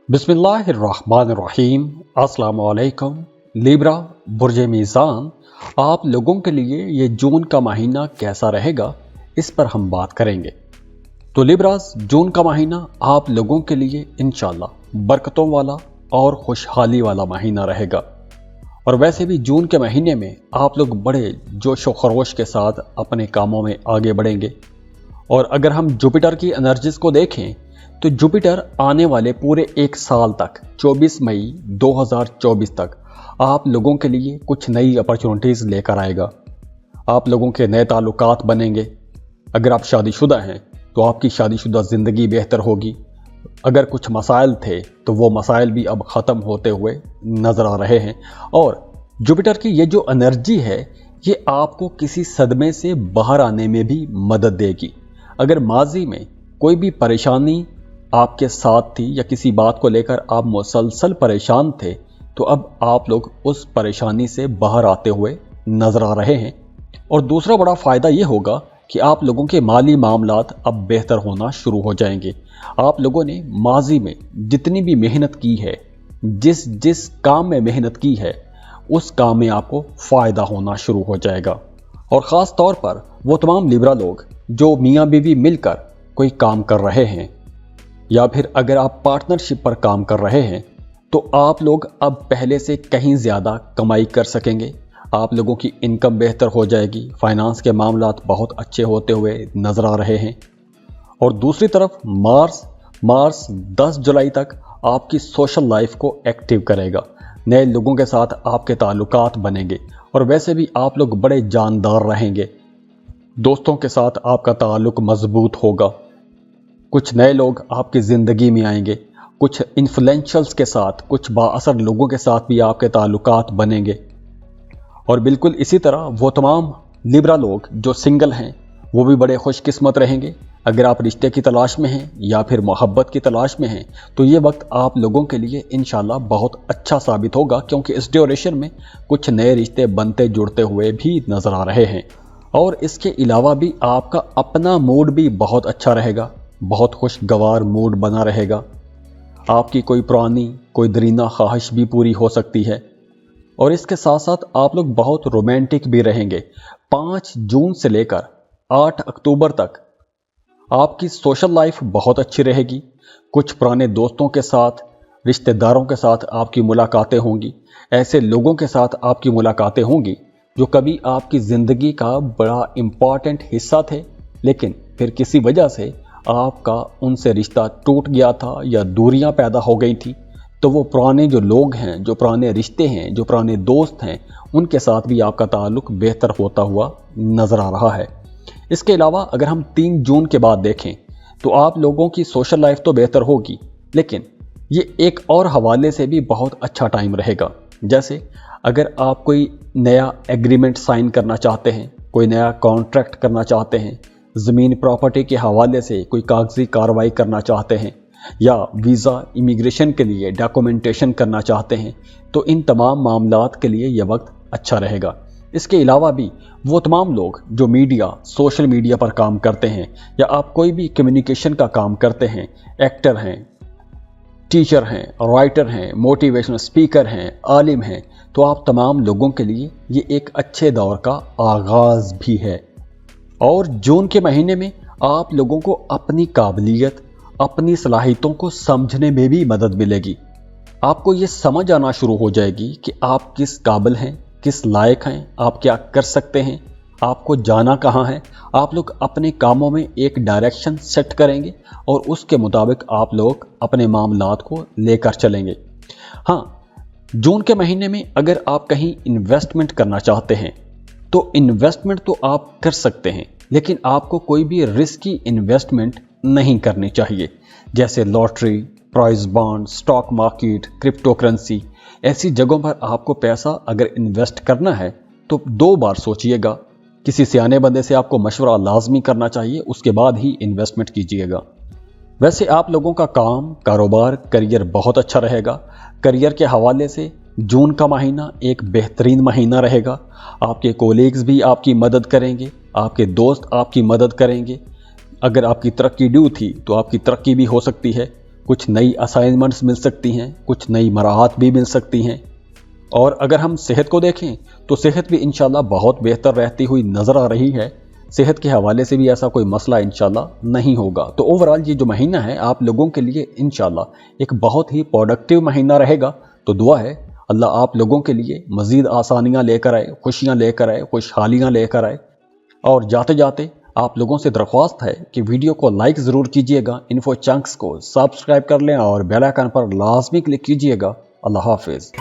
बिस्मिल्लाहिर्रहमानिर्रहीम। अस्सलाम वालेकुम। लिब्रा बुर्ज मीज़ान, आप लोगों के लिए ये जून का महीना कैसा रहेगा, इस पर हम बात करेंगे। तो लिब्रास, जून का महीना आप लोगों के लिए इंशाल्लाह बरकतों वाला और खुशहाली वाला महीना रहेगा। और वैसे भी जून के महीने में आप लोग बड़े जोश व खरोश के साथ अपने कामों में आगे बढ़ेंगे। और अगर हम जुपिटर की एनर्जीज को देखें तो जुपिटर आने वाले पूरे एक साल तक 24 मई 2024 तक आप लोगों के लिए कुछ नई अपॉर्चुनिटीज़ लेकर आएगा। आप लोगों के नए ताल्लुकात बनेंगे। अगर आप शादीशुदा हैं तो आपकी शादीशुदा ज़िंदगी बेहतर होगी। अगर कुछ मसाइल थे तो वो मसाइल भी अब ख़त्म होते हुए नज़र आ रहे हैं। और जुपिटर की ये जो एनर्जी है ये आपको किसी सदमे से बाहर आने में भी मदद देगी। अगर माजी में कोई भी परेशानी आपके साथ थी या किसी बात को लेकर आप मुसलसल परेशान थे तो अब आप लोग उस परेशानी से बाहर आते हुए नजर आ रहे हैं। और दूसरा बड़ा फ़ायदा ये होगा कि आप लोगों के माली मामलात अब बेहतर होना शुरू हो जाएंगे। आप लोगों ने माजी में जितनी भी मेहनत की है, जिस जिस काम में मेहनत की है, उस काम में आपको फ़ायदा होना शुरू हो जाएगा। और ख़ास तौर पर वो तमाम लिब्रा लोग जो मियाँ बीवी मिलकर कोई काम कर रहे हैं या फिर अगर आप पार्टनरशिप पर काम कर रहे हैं तो आप लोग अब पहले से कहीं ज़्यादा कमाई कर सकेंगे। आप लोगों की इनकम बेहतर हो जाएगी। फाइनेंस के मामलात बहुत अच्छे होते हुए नज़र आ रहे हैं। और दूसरी तरफ मार्स 10 जुलाई तक आपकी सोशल लाइफ को एक्टिव करेगा। नए लोगों के साथ आपके ताल्लुकात बनेंगे और वैसे भी आप लोग बड़े जानदार रहेंगे। दोस्तों के साथ आपका ताल्लुक मजबूत होगा। कुछ नए लोग आपकी ज़िंदगी में आएंगे। कुछ इन्फ्लुएंशल्स के साथ, कुछ बाअसर लोगों के साथ भी आपके ताल्लुकात बनेंगे। और बिल्कुल इसी तरह वो तमाम लिब्रा लोग जो सिंगल हैं वो भी बड़े खुशकिस्मत रहेंगे। अगर आप रिश्ते की तलाश में हैं या फिर मोहब्बत की तलाश में हैं तो ये वक्त आप लोगों के लिए इंशाल्लाह बहुत अच्छा साबित होगा, क्योंकि इस ड्यूरेशन में कुछ नए रिश्ते बनते जुड़ते हुए भी नज़र आ रहे हैं। और इसके अलावा भी आपका अपना मूड भी बहुत अच्छा रहेगा। बहुत खुशगवार मूड बना रहेगा। आपकी कोई पुरानी कोई दरीना ख्वाहिश भी पूरी हो सकती है। और इसके साथ साथ आप लोग बहुत रोमांटिक भी रहेंगे। 5 जून से लेकर 8 अक्टूबर तक आपकी सोशल लाइफ बहुत अच्छी रहेगी। कुछ पुराने दोस्तों के साथ, रिश्तेदारों के साथ आपकी मुलाकातें होंगी। ऐसे लोगों के साथ आपकी मुलाकातें होंगी जो कभी आपकी ज़िंदगी का बड़ा इम्पॉर्टेंट हिस्सा थे, लेकिन फिर किसी वजह से आपका उनसे रिश्ता टूट गया था या दूरियां पैदा हो गई थी। तो वो पुराने जो लोग हैं, जो पुराने रिश्ते हैं, जो पुराने दोस्त हैं, उनके साथ भी आपका ताल्लुक बेहतर होता हुआ नज़र आ रहा है। इसके अलावा अगर हम 3 जून के बाद देखें तो आप लोगों की सोशल लाइफ तो बेहतर होगी, लेकिन ये एक और हवाले से भी बहुत अच्छा टाइम रहेगा। जैसे अगर आप कोई नया एग्रीमेंट साइन करना चाहते हैं, कोई नया कॉन्ट्रैक्ट करना चाहते हैं, ज़मीन प्रॉपर्टी के हवाले से कोई कागजी कार्रवाई करना चाहते हैं या वीज़ा इमिग्रेशन के लिए डॉक्यूमेंटेशन करना चाहते हैं, तो इन तमाम मामलात के लिए यह वक्त अच्छा रहेगा। इसके अलावा भी वो तमाम लोग जो सोशल मीडिया पर काम करते हैं या आप कोई भी कम्युनिकेशन का काम करते हैं, एक्टर हैं, टीचर हैं, राइटर हैं, मोटिवेशनल स्पीकर हैं, आलिम हैं, तो आप तमाम लोगों के लिए ये एक अच्छे दौर का आगाज़ भी है। और जून के महीने में आप लोगों को अपनी काबिलियत, अपनी सलाहियतों को समझने में भी मदद मिलेगी। आपको ये समझ आना शुरू हो जाएगी कि आप किस काबिल हैं, किस लायक हैं, आप क्या कर सकते हैं, आपको जाना कहाँ है। आप लोग अपने कामों में एक डायरेक्शन सेट करेंगे और उसके मुताबिक आप लोग अपने मामलात को लेकर चलेंगे। हाँ, जून के महीने में अगर आप कहीं इन्वेस्टमेंट करना चाहते हैं तो इन्वेस्टमेंट तो आप कर सकते हैं, लेकिन आपको कोई भी रिस्की इन्वेस्टमेंट नहीं करनी चाहिए। जैसे lottery, prize bond, stock market, crypto currency, ऐसी जगहों पर आपको पैसा अगर इन्वेस्ट करना है तो 2 बार सोचिएगा। किसी सियाने बंदे से आपको मशवरा लाजमी करना चाहिए, उसके बाद ही इन्वेस्टमेंट कीजिएगा। वैसे आप लोगों का काम, कारोबार, करियर बहुत अच्छा रहेगा। करियर के हवाले से जून का महीना एक बेहतरीन महीना रहेगा। आपके कोलीग्स भी आपकी मदद करेंगे, आपके दोस्त आपकी मदद करेंगे। अगर आपकी तरक्की ड्यू थी तो आपकी तरक्की भी हो सकती है। कुछ नई असाइनमेंट्स मिल सकती हैं, कुछ नई मराहत भी मिल सकती हैं। और अगर हम सेहत को देखें तो सेहत भी इंशाल्लाह बहुत बेहतर रहती हुई नज़र आ रही है। सेहत के हवाले से भी ऐसा कोई मसला इंशाल्लाह नहीं होगा। तो ओवरऑल ये जो महीना है आप लोगों के लिए इंशाल्लाह एक बहुत ही प्रोडक्टिव महीना रहेगा। तो दुआ है अल्लाह आप लोगों के लिए मज़ीद आसानियाँ लेकर आए, खुशियाँ लेकर आए, खुशहालियाँ लेकर आए। और जाते जाते आप लोगों से दरख्वास्त है कि वीडियो को लाइक ज़रूर कीजिएगा, इन्फो चंक्स को सब्सक्राइब कर लें और बेल आइकन पर लाजमी क्लिक कीजिएगा। अल्लाह हाफिज़।